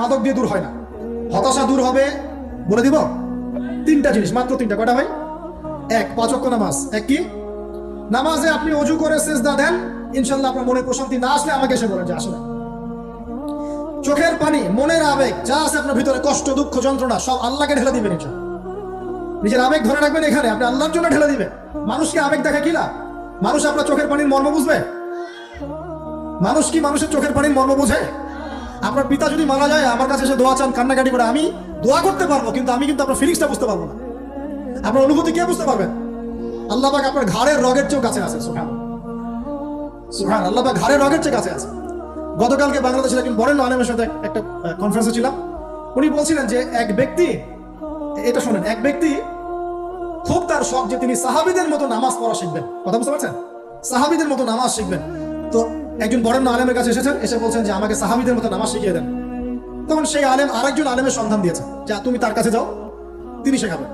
মাদক দিয়ে দূর হয় না। হতাশা দূর হবে, বলে দিব তিনটা জিনিস, মাত্র তিনটা। কয়টা ভাই? এক, 5 ওয়াক্ত নামাজ। এক কি? নামাজে আপনি অজু করে সিজদা দেন, ইনশাআল্লাহ আপনার মনে প্রশান্তি না আসলে আমাকে এসে বলেন যে আসলে। চোখের পানি, মনের আবেগ যা আছে আপনার ভিতরে, কষ্ট, দুঃখ, যন্ত্রণা, সব আল্লাহকে ঢেলে দিবেন। নিজের আবেগ ধরে রাখবেন এখানে, আপনি আল্লাহর জন্য ঢেলে দিবেন। মানুষকে আবেগ দেখা কি না? মানুষ আপনার চোখের পানির মর্ম বুঝবে? মানুষ কি মানুষের চোখের পানির মর্ম বোঝে? আপনার পিতা যদি মারা যায়, আমার কাছে এসে দোয়া চান, কান্নাকাটি করে, আমি দোয়া করতে পারবো, কিন্তু আমি কিন্তু আপনার ফিলিংসটা বুঝতে পারবো না। আপনার অনুভূতি কে বুঝতে পারবেন? আল্লাহ পাক আপনার ঘাড়ের রগের চেয়েও কাছে আছে। সুবহান আল্লাহ পাক ঘাড়ের রগের চেয়ে কাছে আছে। গতকালকে বাংলাদেশের একজন বরেণ্য আলেমের সাথে একটা কনফারেন্সে ছিলাম। উনি বলছিলেন যে এক ব্যক্তি, এটা শোনেন, এক ব্যক্তি খুব তার শখ যে তিনি সাহাবীদের মতো নামাজ পড়া শিখবেন। কথা বুঝতে পারছেন? সাহাবীদের মতো নামাজ শিখবেন। তো একজন বরেণ্য আলেমের কাছে এসেছেন, এসে বলছেন যে আমাকে সাহাবীদের মতো নামাজ শিখিয়ে দেন। তখন সেই আলেম আরেকজন আলেমের সন্ধান দিয়েছেন, যা তুমি তার কাছে যাও, তিনি শেখাবেন।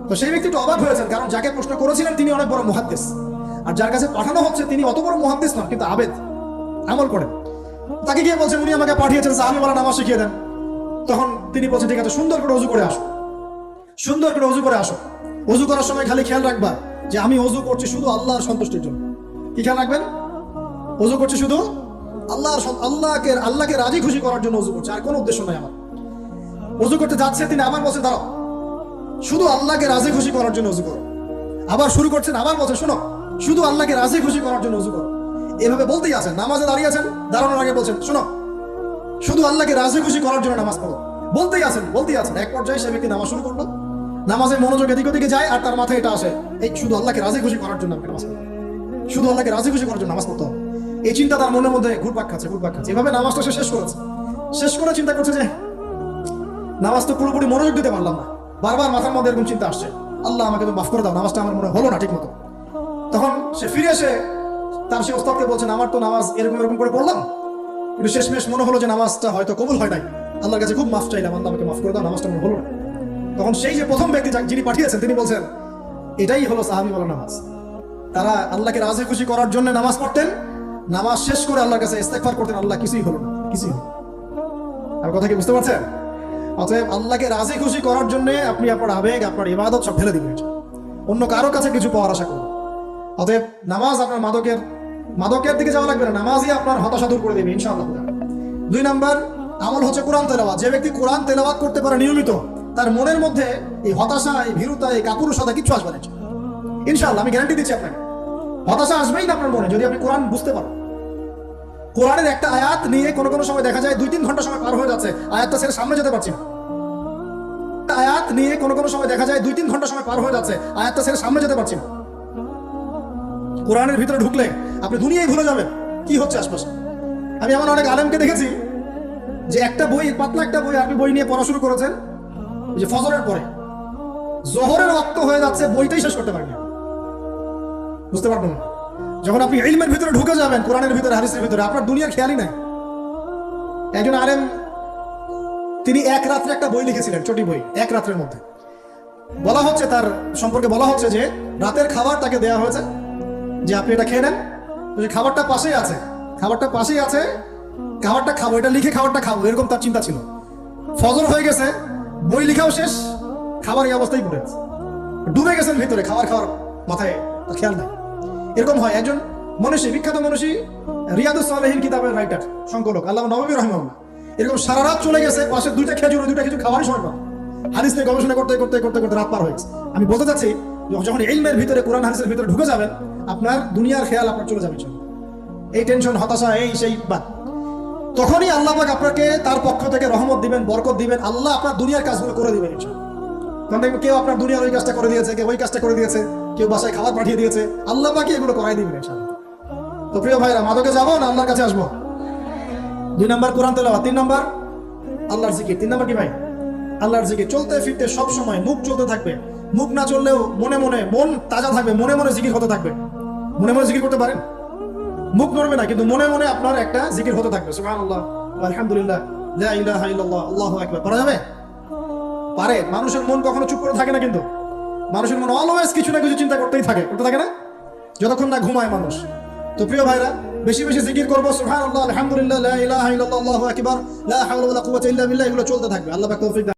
তো সেই ব্যক্তি একটু অবাক হয়েছেন, কারণ যাকে প্রশ্ন করেছিলেন তিনি অনেক বড় মুহাদ্দিস, আর যার কাছে পাঠানো হচ্ছে তিনি অত বড় মুহাদ্দিস নন, কিন্তু আবেদ, আমল করেন। তাকে গিয়ে বলছেন উনি আমাকে পাঠিয়েছেন সাহাবীওয়ালা নামাজ শিখিয়ে দেন। তখন তিনি বলছেন ঠিক আছে, সুন্দর করে ওযু করে আসো, সুন্দর করে ওযু করে আসো। ওযু করার সময় খালি খেয়াল রাখবা যে আমি ওযু করছি শুধু আল্লাহর সন্তুষ্টির জন্য। কি খেয়াল রাখবেন? ওযু করছি শুধু আল্লাহকে রাজি খুশি করার জন্য ওযু করছি, আর কোনো উদ্দেশ্য নাই আমার। ওযু করতে যাচ্ছে, তিনি আবার বলছেন দাঁড়াও, শুধু আল্লাহকে রাজি খুশি করার জন্য ওযু করো। আবার শুরু করছেন, আবার বলছেন শোনো, শুধু আল্লাহকে রাজি খুশি করার জন্য ওযু করো। এভাবে বলতেই আছেন, নামাজে দাঁড়িয়ে আছেন, দাঁড়ানোর আগে বলছেন শোনো, শুধু আল্লাহকে রাজি খুশি করার জন্য নামাজ পড়ো। বলতেই আছেন। এক পর্যায়ে সে ব্যক্তি নামাজ শুরু করলো, নামাজের মনোযোগ এদিক ওদিকে যায়, আর তার মাথায় এটা আসে, এই শুধু আল্লাহকে রাজি খুশি করার জন্য নামাজ পড়ো, শুধু আল্লাহকে রাজি খুশি করার জন্য নামাজ পড়তে হবে। এই চিন্তা তার মনের মধ্যে ঘুরপাক খাচ্ছে। এভাবে নামাজটা সে শেষ করেছে। শেষ করে চিন্তা করছে যে নামাজ তো পুরোপুরি মনোযোগ দিতে পারলাম না। বারবার মাথার মধ্যে এরকম চিন্তা আসছে, আল্লাহ আমাকে তো মাফ করে দাও, নামাজটা আমার মনে হলো না ঠিক মতো। তখন সে ফিরে এসে তার সে ওস্তাদকে বলছেন, আমার তো নামাজ এরকম করে পড়লাম, কিন্তু শেষমেশ মনে হলো যে নামাজটা হয়তো কবুল হয় নাই, আল্লাহর কাছে খুব মাফ চাইলাম, আল্লাহ আমাকে মাফ করে দাও, নামাজটা মনে হলো না। তখন সেই যে প্রথম ব্যক্তি যিনি পাঠিয়েছেন তিনি বলছেন এটাই হলো সাহাবীওয়ালা নামাজ। তারা আল্লাহকে রাজি খুশি করার জন্য নামাজ পড়তেন, নামাজ শেষ করে আল্লাহর কাছে ইস্তেগফার করতেন, আল্লাহ কিছুই হলো না, কিছুই হলো। আমার কথা কি বুঝতে পারছেন? অতএব আল্লাহকে রাজি খুশি করার জন্য আপনি আপনার আবেগ, আপনার ইবাদত সব ফেলে দিবেন, অন্য কারো কাছে কিছু পাওয়ার আশা করুন। অতএব নামাজ আপনার মাদকের দিকে যাওয়া লাগবে না, নামাজই আপনার হতাশা দূর করে দেবে ইনশাআল্লাহ। 2 নাম্বার আমল হচ্ছে কোরআন তেলাওয়াত। যে ব্যক্তি কোরআন তেলাওয়াত করতে পারে নিয়মিত, তার মনের মধ্যে এই হতাশা, এই ভীরুতা, এই কাপুরুষতা কিচ্ছু আসবে না ইনশাআল্লাহ। আমি গ্যারান্টি দিচ্ছি আপনাকে, হতাশা আসবেই না আপনার মনে, যদি আপনি কোরআন বুঝতে পারেন। কোরআনের একটা আয়াত নিয়ে কোনো সময় দেখা যায় 2-3 ঘন্টা সময় পার হয়ে যাচ্ছে, আয়াতটা ছেড়ে সামনে যেতে পারছি না। আয়াত নিয়ে কোনো সময় দেখা যায় 2-3 ঘন্টা সময় পার হয়ে যাচ্ছে, আয়াতটা ছেড়ে সামনে যেতে পারছি না। কোরআনের ভিতরে ঢুকলে আপনি দুনিয়ায় ভুলে যাবেন কি হচ্ছে আশপাশে। আমি এমন অনেক আলেমকে দেখেছি যে একটা বই, পাতলা একটা বই, আপনি বই নিয়ে পড়া শুরু করেছেন, যে ফজরের পরে জোহরের ওয়াক্ত হয়ে যাচ্ছে, বইটাই শেষ করতে পারেন। বুঝতে পারবেন? যখন আপনি ইলমের ভিতরে ঢুকে যাবেন, কোরআনের ভিতরে, হাদিসের ভিতরে, আপনার দুনিয়ার খেয়ালই নাই। একজন আলেম তিনি এক রাত্রে একটা বই লিখেছিলেন, ছোটি বই, এক রাত্রের মধ্যে। বলা হচ্ছে তার সম্পর্কে বলা হচ্ছে যে রাতের খাবার তাকে দেওয়া হয়েছে, যে আপনি এটা খেয়ে নেন, খাবারটা পাশেই আছে, খাবারটা খাবো, এটা লিখে খাবারটা খাবো, এরকম তার চিন্তা ছিল। ফজর হয়ে গেছে, বই লিখাও শেষ, খাবার এই অবস্থায় পড়ে আছে, ডুবে গেছেন ভিতরে, খাওয়ার মাথায় খেয়াল নাই। এরকম হয়। একজন মনীষী, বিখ্যাত মনীষী, রিয়াদুস সালেহীন কিতাবের রাইটার, সংকলক আল্লামা নববী রাহিমাহুল্লাহ, এরকম সারা রাত চলে গেছে, পাশে দুইটা খেজুর খাওয়ারই সময় পান। হাদিস নিয়ে গবেষণা করতে রাত পার হয়ে গেছে। আমি বলতে চাচ্ছি, যখন ইলমের ভিতরে, কোরআন হাদিসের ভিতরে ঢুকে যাবেন, আপনার দুনিয়ার খেয়াল আপনার চলে যাবে, এই টেনশন, হতাশা, এই সেই বাদ। তখনই আল্লাহ পাক আপনাকে তার পক্ষ থেকে রহমত দিবেন, বরকত দিবেন, আল্লাহ আপনার দুনিয়ার কাজগুলো করে দিবেন ইনশাআল্লাহ। কারণ কেউ আপনার দুনিয়ার ওই কাজটা করে দিয়েছে, কেউ ওই কাজটা করে দিয়েছে, কেউ বাসায় খাবার পাঠিয়ে দিয়েছে, আল্লাহ পাকই এগুলো করাই দিবেন ইনশাআল্লাহ। তো প্রিয় ভাইরা, মাদকে যাবো না আল্লাহর কাছে আসবো? 2 নাম্বার কোরআন তেলাওয়াত, 3 নাম্বার আল্লাহর জিকির। 3 নাম্বার কি ভাই? আল্লাহর জিকির। চলতে ফিরতে সব সময় মুখ চলতে থাকবে, মুখ না চললেও মন তাজা থাকবে, মনে জিকির হতে থাকবে। মনে জিকির করতে পারেন, মুখ নড়বে না, কিন্তু মনে আপনার একটা জিকির হতে থাকবে, সুবহানাল্লাহ, আলহামদুলিল্লাহ, লা ইলাহা ইল্লাল্লাহ, আল্লাহু আকবার। পারা যাবে? পারে। মানুষের মন কখনো চুপ করে থাকে না, কিন্তু মানুষের মন অলওয়েজ কিছু না কিছু চিন্তা করতে থাকে না, যতক্ষণ না ঘুমায় মানুষ। তো প্রিয় ভাইরা, বেশি বেশি জিকির করবো, সুবহানাল্লাহ, আলহামদুলিল্লাহ, লা ইলাহা ইল্লাল্লাহ, আল্লাহু আকবার, লা হাওলা ওয়ালা কুওয়াতা ইল্লা বিল্লাহ, এগুলো চলতে থাকবে। আল্লাহ পাক তৌফিক দান।